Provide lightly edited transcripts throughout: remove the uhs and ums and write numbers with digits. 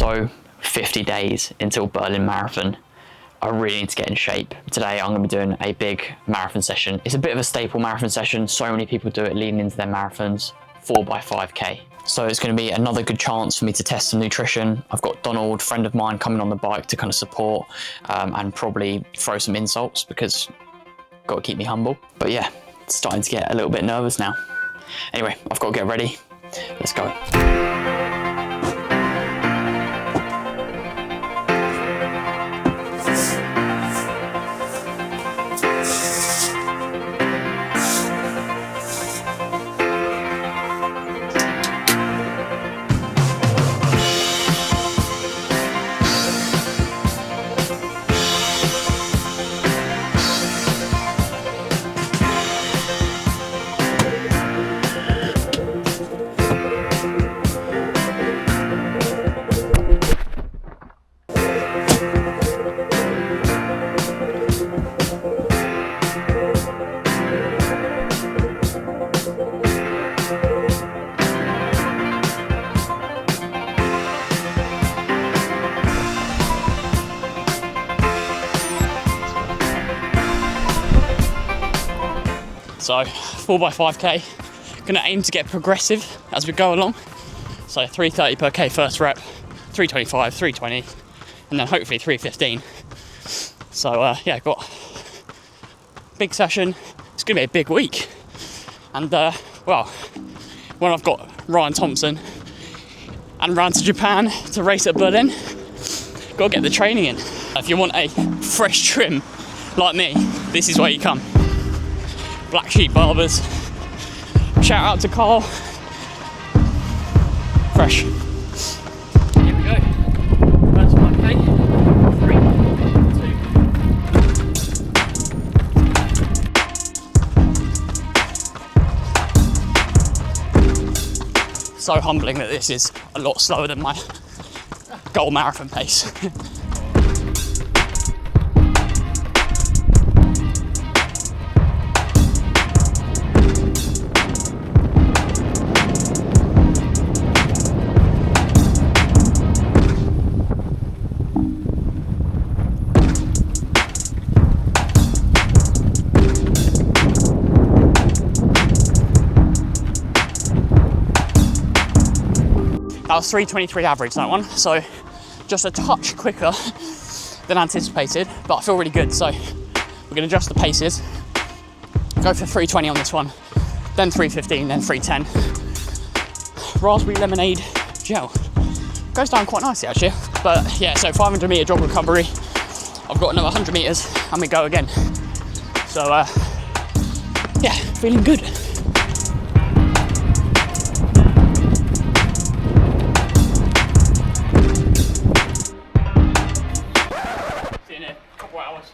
So 50 days until Berlin Marathon. I really need to get in shape. Today I'm going to be doing a big marathon session. It's a bit of a staple marathon session. So many people do it leading into their marathons, 4x5k. So it's going to be another good chance for me to test some nutrition. I've got Donald, friend of mine, coming on the bike to kind of support and probably throw some insults because I've got to keep me humble. But yeah, it's starting to get a little bit nervous now. Anyway, I've got to get ready. Let's go. So 4x5k, gonna aim to get progressive as we go along. So 3:30 per k first rep, 3:25, 3:20, and then hopefully 3:15. So yeah, got big session. It's gonna be a big week. And well, when I've got Ryan Thompson and ran to Japan to race at Berlin, gotta get the training in. If you want a fresh trim like me, this is where you come. Black Sheep Barbers. Shout out to Carl. Fresh. Here we go. First 5k. 3, 2. So humbling that this is a lot slower than my goal marathon pace. That was 3:23 average, that one. So just a touch quicker than anticipated, but I feel really good. So we're gonna adjust the paces, go for 3:20 on this one, then 3:15, then 3:10. Raspberry lemonade gel. Goes down quite nicely actually. But yeah, so 500 meter jog recovery. I've got another 100 meters and we go again. So yeah, feeling good. See you in a couple hours.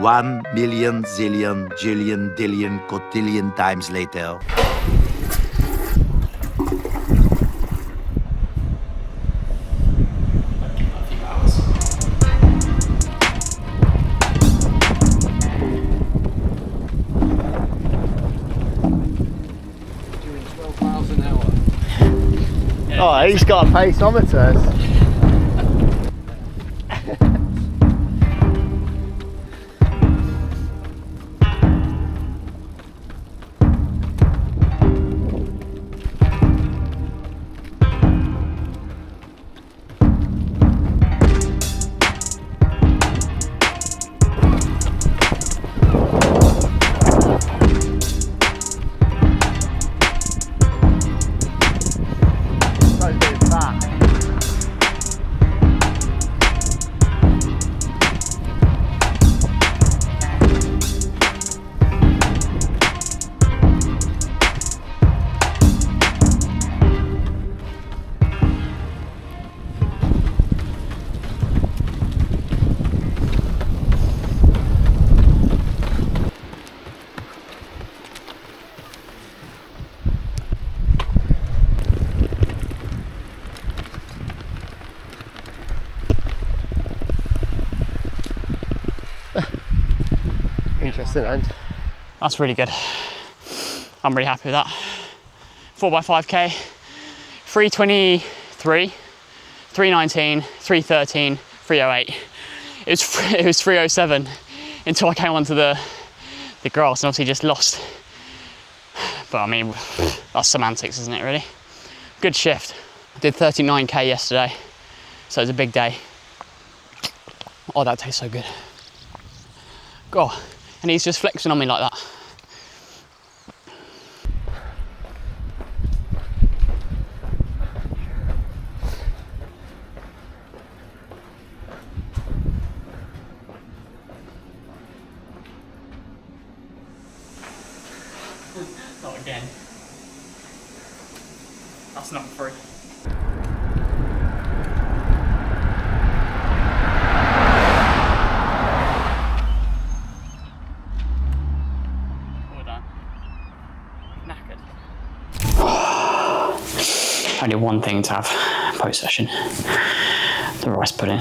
1 million, zillion, jillion, dillion, cotillion times later. Oh, he's got a paceometer. Interesting end. That's really good. I'm really happy with that. 4x5k, 3:23, 3:19, 3:13, 3:08. It was 3:07 until I came onto the grass and obviously just lost. But I mean, that's semantics, isn't it, really? Good shift. Did 39k yesterday, so it was a big day. Oh, that tastes so good. God, and he's just flexing on me like that. Not again. That's not free. All done. Knackered. Only one thing to have post session. The rice pudding.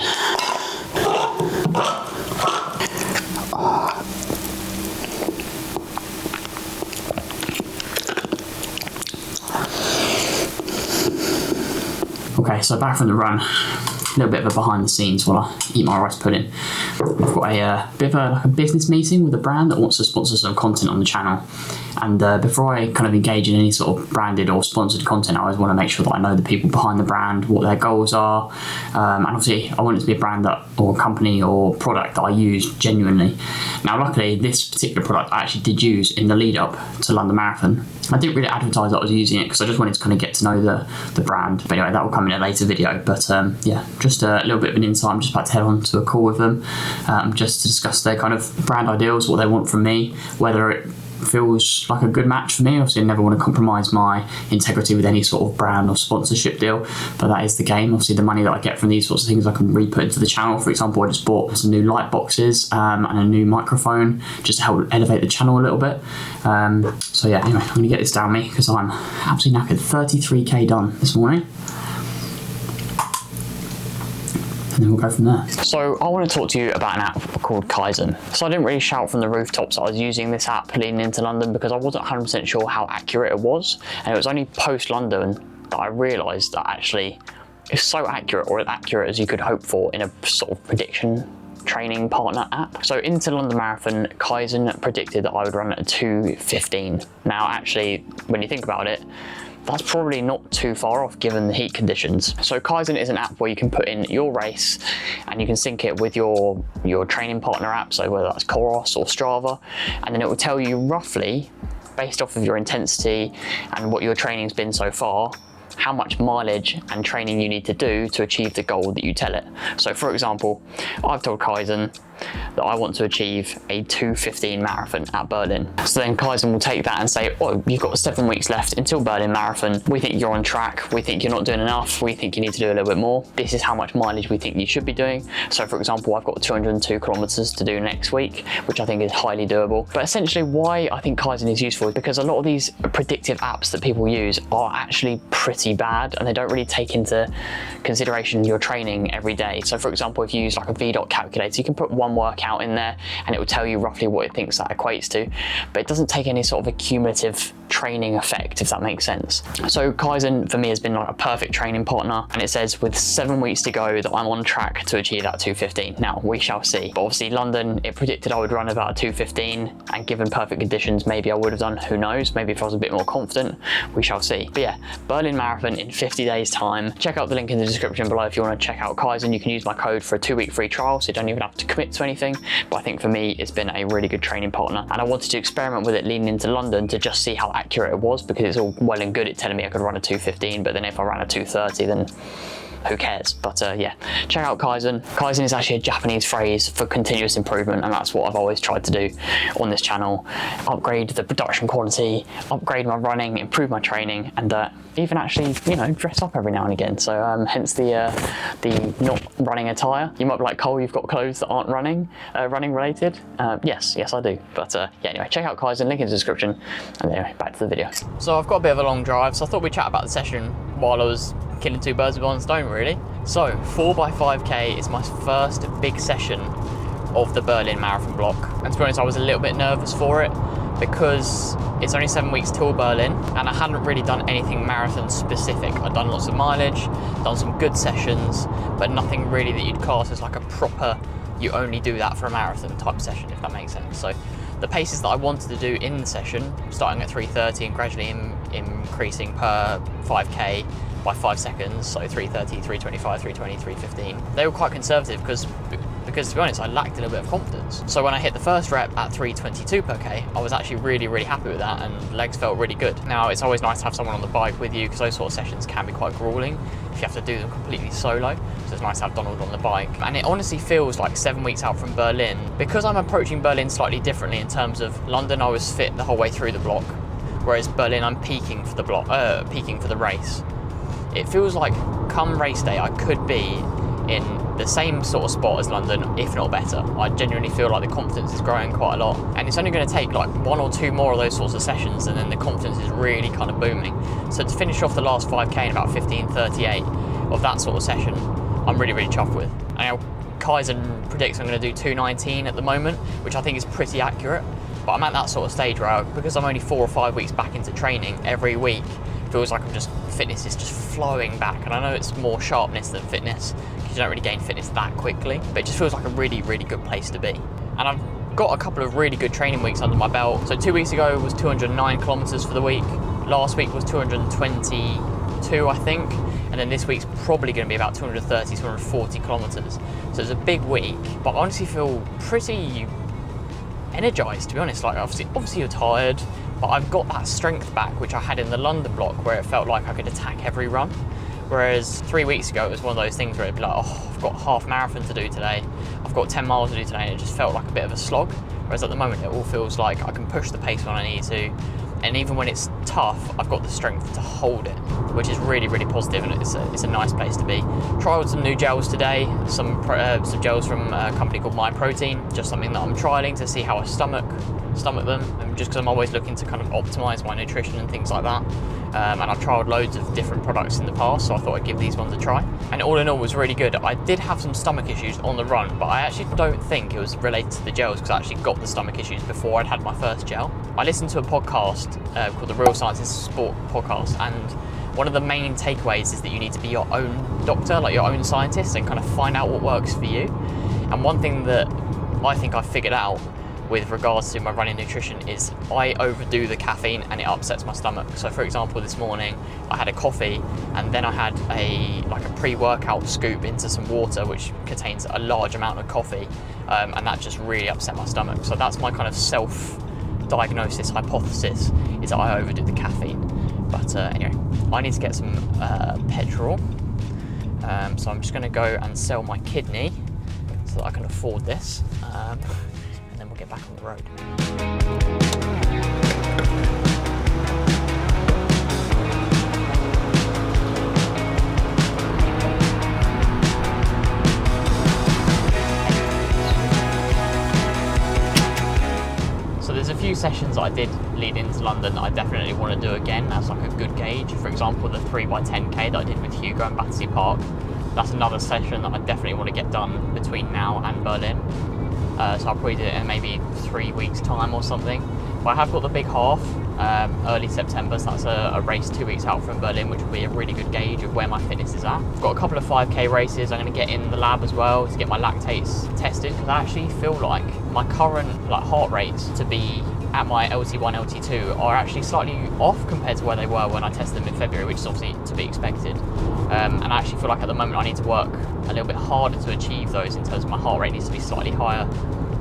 Okay, so back from the run, a little bit of a behind the scenes while I eat my rice pudding. I've got a bit of a business meeting with a brand that wants to sponsor some content on the channel. And before I kind of engage in any sort of branded or sponsored content, I always want to make sure that I know the people behind the brand, what their goals are. And obviously I want it to be a brand that, or company or product that I use genuinely. Now, luckily, this particular product I actually did use in the lead up to London Marathon. I didn't really advertise that I was using it because I just wanted to kind of get to know the brand. But anyway, that will come in a later video. But yeah, just a little bit of an insight. I'm just about to head on to a call with them just to discuss their kind of brand ideals, what they want from me, whether it feels like a good match for me. Obviously I never want to compromise my integrity with any sort of brand or sponsorship deal, but that is the game. Obviously the money that I get from these sorts of things I can re-put into the channel. For example, I just bought some new light boxes and a new microphone just to help elevate the channel a little bit. So yeah, anyway, I'm going to get this down me because I'm absolutely knackered. 33k done this morning. And then we'll go from there. So I want to talk to you about an app called Kaizen. So I didn't really shout from the rooftops that I was using this app leading into London because I wasn't 100% sure how accurate it was. And it was only post-London that I realised that actually it's so accurate, or as accurate as you could hope for in a sort of prediction training partner app. So into London Marathon, Kaizen predicted that I would run at 2:15. Now actually, when you think about it, that's probably not too far off given the heat conditions. So Kaizen is an app where you can put in your race and you can sync it with your training partner app, so whether that's Coros or Strava, and then it will tell you roughly, based off of your intensity and what your training's been so far, how much mileage and training you need to do to achieve the goal that you tell it. So for example, I've told Kaizen that I want to achieve a 2:15 marathon at Berlin. So then Kaizen will take that and say, oh, you've got 7 weeks left until Berlin Marathon. We think you're on track. We think you're not doing enough. We think you need to do a little bit more. This is how much mileage we think you should be doing. So for example, I've got 202 kilometers to do next week, which I think is highly doable. But essentially why I think Kaizen is useful is because a lot of these predictive apps that people use are actually pretty bad and they don't really take into consideration your training every day. So for example, if you use like a VDOT calculator, you can put one workout in there and it will tell you roughly what it thinks that equates to, but it doesn't take any sort of a cumulative training effect, if that makes sense. So Kaizen for me has been like a perfect training partner, and it says with 7 weeks to go that I'm on track to achieve that 2:15. Now we shall see, but obviously London, it predicted I would run about a 2:15, and given perfect conditions maybe I would have done, who knows, maybe if I was a bit more confident, we shall see. But yeah, Berlin Marathon in 50 days time. Check out the link in the description below if you want to check out Kaizen. You can use my code for a 2-week free trial, so you don't even have to commit to anything. But I think for me it's been a really good training partner, and I wanted to experiment with it leading into London to just see how accurate it was, because it's all well and good it telling me I could run a 2:15, but then if I ran a 2:30 then who cares? But yeah, check out Kaizen. Kaizen is actually a Japanese phrase for continuous improvement, and that's what I've always tried to do on this channel. Upgrade the production quality, upgrade my running, improve my training, and even actually, you know, dress up every now and again. So hence the not running attire. You might be like, Cole, you've got clothes that aren't running related. Yes, I do. But yeah, anyway, check out Kaizen, link in the description. And anyway, back to the video. So I've got a bit of a long drive, so I thought we'd chat about the session while I was killing two birds with one stone, really. So 4x5k is my first big session of the Berlin Marathon block, and to be honest I was a little bit nervous for it because it's only 7 weeks till Berlin, and I hadn't really done anything marathon specific. I'd done lots of mileage, done some good sessions, but nothing really that you'd class as like a proper, you only do that for a marathon type session, if that makes sense. So the paces that I wanted to do in the session, starting at 3:30 and gradually increasing per 5k by 5 seconds, so 3:30, 3:25, 3:20, 3:15, they were quite conservative because to be honest, I lacked a little bit of confidence. So when I hit the first rep at 3:22 per k, I was actually really, really happy with that, and legs felt really good. Now, it's always nice to have someone on the bike with you, because those sort of sessions can be quite grueling if you have to do them completely solo. So it's nice to have Donald on the bike. And it honestly feels like 7 weeks out from Berlin, because I'm approaching Berlin slightly differently in terms of London, I was fit the whole way through the block, whereas Berlin, I'm peaking for the race. It feels like come race day, I could be in the same sort of spot as London, if not better. I genuinely feel like the confidence is growing quite a lot, and it's only going to take like 1 or 2 more of those sorts of sessions, and then the confidence is really kind of booming. So to finish off the last 5k in about 15:38 of that sort of session, I'm really, really chuffed with. And Kaizen predicts I'm going to do 2:19 at the moment, which I think is pretty accurate, but I'm at that sort of stage where, because I'm only 4 or 5 weeks back into training, every week feels like fitness is just flowing back. And I know it's more sharpness than fitness, because you don't really gain fitness that quickly, but it just feels like a really, really good place to be. And I've got a couple of really good training weeks under my belt. So 2 weeks ago was 209 kilometers for the week. Last week was 222, I think. And then this week's probably going to be about 230, 240 kilometers. So it's a big week, but I honestly feel pretty energized, to be honest. Like obviously you're tired, but I've got that strength back, which I had in the London block, where it felt like I could attack every run. Whereas 3 weeks ago, it was one of those things where it'd be like, oh, I've got half marathon to do today, I've got 10 miles to do today, and it just felt like a bit of a slog. Whereas at the moment, it all feels like I can push the pace when I need to, and even when it's tough, I've got the strength to hold it, which is really, really positive, and it's a nice place to be. Trialed some new gels today, some gels from a company called My Protein, just something that I'm trialing to see how I stomach them, and just because I'm always looking to kind of optimize my nutrition and things like that. And I've trialed loads of different products in the past, so I thought I'd give these ones a try. And all in all, was really good. I did have some stomach issues on the run, but I actually don't think it was related to the gels, because I actually got the stomach issues before I'd had my first gel. I listened to a podcast called the Real Science is Sport podcast, and one of the main takeaways is that you need to be your own doctor, like your own scientist, and kind of find out what works for you. And one thing that I think I've figured out with regards to my running nutrition is I overdo the caffeine and it upsets my stomach. So for example, this morning I had a coffee, and then I had a pre-workout scoop into some water which contains a large amount of coffee, and that just really upset my stomach. So that's my kind of self-diagnosis hypothesis, is that I overdo the caffeine. But anyway, I need to get some petrol, so I'm just going to go and sell my kidney so that I can afford this, and then we'll get back on the road. So there's a few sessions that I did lead into London that I definitely want to do again as like a good gauge. For example, the 3x10k that I did with Hugo in Battersea Park. That's another session that I definitely want to get done between now and Berlin. So I'll probably do it in maybe 3 weeks time or something. But I have got the big half early September, so that's a race 2 weeks out from Berlin, which will be a really good gauge of where my fitness is at. I've got a couple of 5k races I'm going to get in the lab as well to get my lactates tested, because I actually feel like my current heart rates to be at my LT1, LT2 are actually slightly off compared to where they were when I tested them in February, which is obviously to be expected. And I actually feel like at the moment I need to work a little bit harder to achieve those, in terms of my heart rate needs to be slightly higher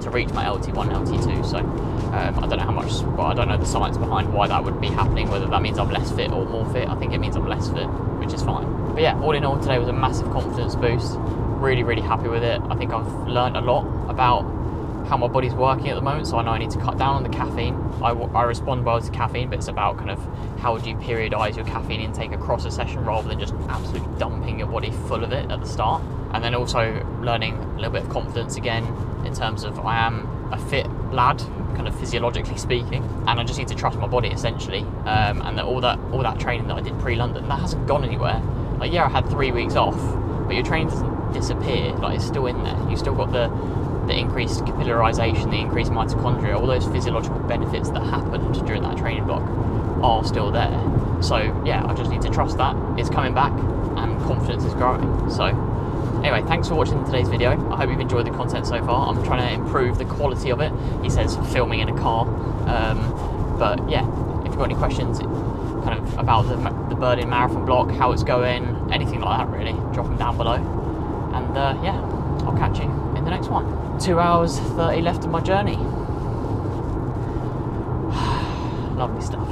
to reach my LT1, LT2. So I don't know how much, well, I don't know the science behind why that would be happening, whether that means I'm less fit or more fit. I think it means I'm less fit, which is fine. But yeah, all in all, today was a massive confidence boost. Really, really happy with it. I think I've learned a lot about how my body's working at the moment, so I know I need to cut down on the caffeine. I respond well to caffeine, but it's about kind of how do you periodise your caffeine intake across a session rather than just absolutely dumping your body full of it at the start. And then also learning a little bit of confidence again, in terms of I am a fit lad, kind of physiologically speaking, and I just need to trust my body essentially. And that all that training that I did pre-London, that hasn't gone anywhere. Like, yeah, I had 3 weeks off, but your training doesn't disappear. Like, it's still in there. You still got the the increased capillarization, the increased mitochondria, all those physiological benefits that happened during that training block are still there. So yeah, I just need to trust that it's coming back and confidence is growing. So anyway, thanks for watching today's video. I hope you've enjoyed the content so far. I'm trying to improve the quality of it. He says filming in a car, but yeah, if you've got any questions kind of about the Berlin Marathon block, how it's going, anything like that really, drop them down below. And yeah, I'll catch you in the next one. 2 hours 30 left of my journey. Lovely stuff.